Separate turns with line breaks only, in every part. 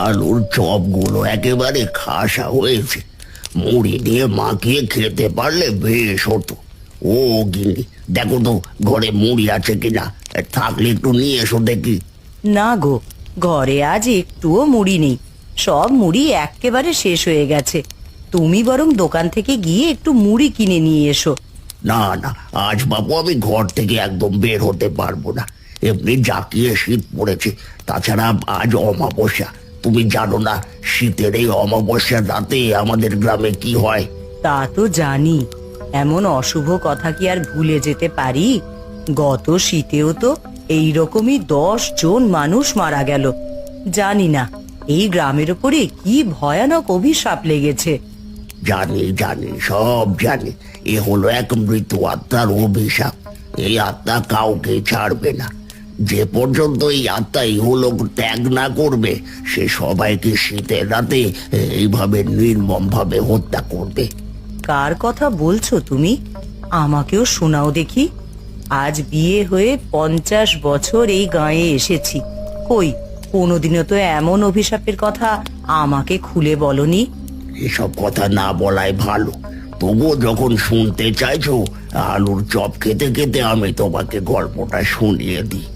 আলুর চপগুলো একেবারে খাসা হয়েছে, মুড়ি দিয়ে মাখিয়ে খেতে পারলে বেশ হতো। ও গিন্নি, দেখো তো ঘরে মুড়ি আছে কিনা, থাকলে একটু নিয়ে এসো দেখি।
না গো, ঘরে আজ একটুও মুড়ি নেই, সব মুড়ি এক্কেবারে শেষ হয়ে গেছে। তুমি বরং দোকান থেকে গিয়ে একটু মুড়ি কিনে নিয়ে এসো।
না না, আজ বাবু আমি ঘর থেকে একদম বের হতে পারবো না, এমনি জাকিয়ে শীত পড়েছে। তাছাড়া আজ অমাবস্যা, তুমি জানো না শীতের এই অমাবস্যার রাতে আমাদের গ্রামে কি হয়?
তা তো জানি, এমন অশুভ কথা কি আর ভুলে যেতে পারি? গত শীতেও তো এইরকমই 10 জন মানুষ মারা গেল। জানি না এই গ্রামের উপরে কি ভয়ানক অভিশাপ লেগেছে।
জানি জানি, সব জানি। এ হলো এক মৃত আত্মার অভিশাপ। এই আত্মা কাউকে ছাড়বে না। যে পর্যন্ত এই আত্মা ইহলোক ত্যাগ না করবে, সে সবাইকে শীতের রাতে এইভাবে নির্মম ভাবে হত্যা করবে।
কার কথা বলছো তুমি? আমাকেও শোনাও দেখি। আজ বিয়ে হয়ে 50 বছর এই গাঁয়ে এসেছি, কই কোনোদিনও তো এমন অভিশাপের কথা আমাকে খুলে বলনি।
এসব কথা না বলাই ভালো। তবুও যখন শুনতে চাইছো, আলুর চপ খেতে খেতে আমি তোমাকে গল্পটা শুনিয়ে দিই।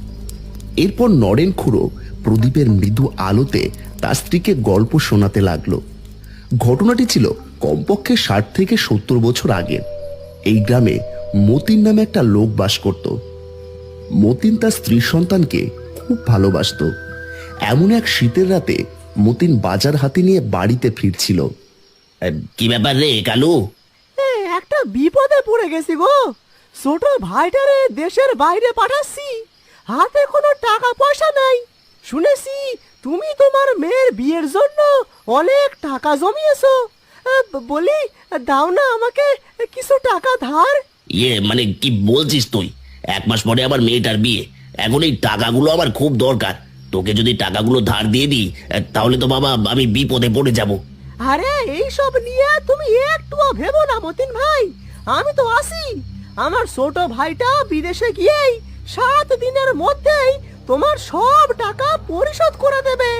এরপর নরেন খুড়ো প্রদীপের মৃদু আলোতে তার স্ত্রীকে গল্প শোনাতে লাগলো। ঘটনাটি ছিল কমপক্ষে 60 থেকে 70 বছর আগের। এই গ্রামে মতিন নামে একটা লোক বাস করত। মতিন তার স্ত্রী সন্তানকে খুব ভালোবাসতো। এমন এক শীতের রাতে মতিন বাজার হাতে নিয়ে বাড়িতে ফিরছিল।
কি ব্যাপার রে কালু?
একটা বিপদে পড়ে গেছি গো। ছোট ভাইটারে দেশের বাইরে পাঠাচ্ছি, হাতে কোনো টাকা পয়সা নাই। শুনেছি তুমি তোমার মেয়ের বিয়ের জন্য অনেক টাকা জমিয়েছো। বলি দাও না আমাকে কিছু টাকা ধার।
মানে কি বলছিস তুই? 1 মাস পরে আমার মেয়েটার বিয়ে, এখন এই টাকাগুলো আমার খুব দরকার। তোকে যদি টাকাগুলো ধার দিয়ে দিই, তাহলে তো বাবা আমি বিপদে পড়ে যাব।
আরে এইসব নিয়ে তুমি একটুও ভেবো না মতিন ভাই, আমি তো আছি। আমার ছোট ভাইটা বিদেশে গিয়েই 7 দিনের মধ্যেই তোমার সব টাকা পরিশোধ করে দেবে।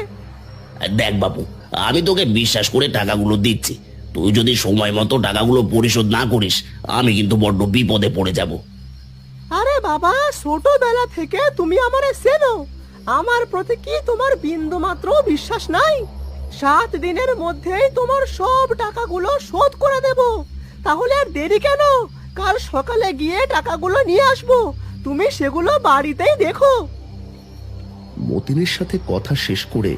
দেখ বাবু, আমি তোকে বিশ্বাস করে টাকাগুলো দিচ্ছি। তুই যদি সময় মতো টাকাগুলো পরিশোধ না করিস, আমি কিন্তু বড্ড বিপদে পড়ে যাব।
আরে বাবা, ছোটবেলা থেকে তুমি আমারে চেনো, আমার প্রতি কি তোমার বিন্দু মাত্র বিশ্বাস নাই? 7 দিনের মধ্যেই তোমার সব টাকাগুলো শোধ করে দেব। তাহলে আর দেরি কেন? কাল সকালে গিয়ে টাকাগুলো নিয়ে আসবো, তুমি সেগুলো বাড়িতেই দেখো।
মতিনের সাথে কথা শেষ করে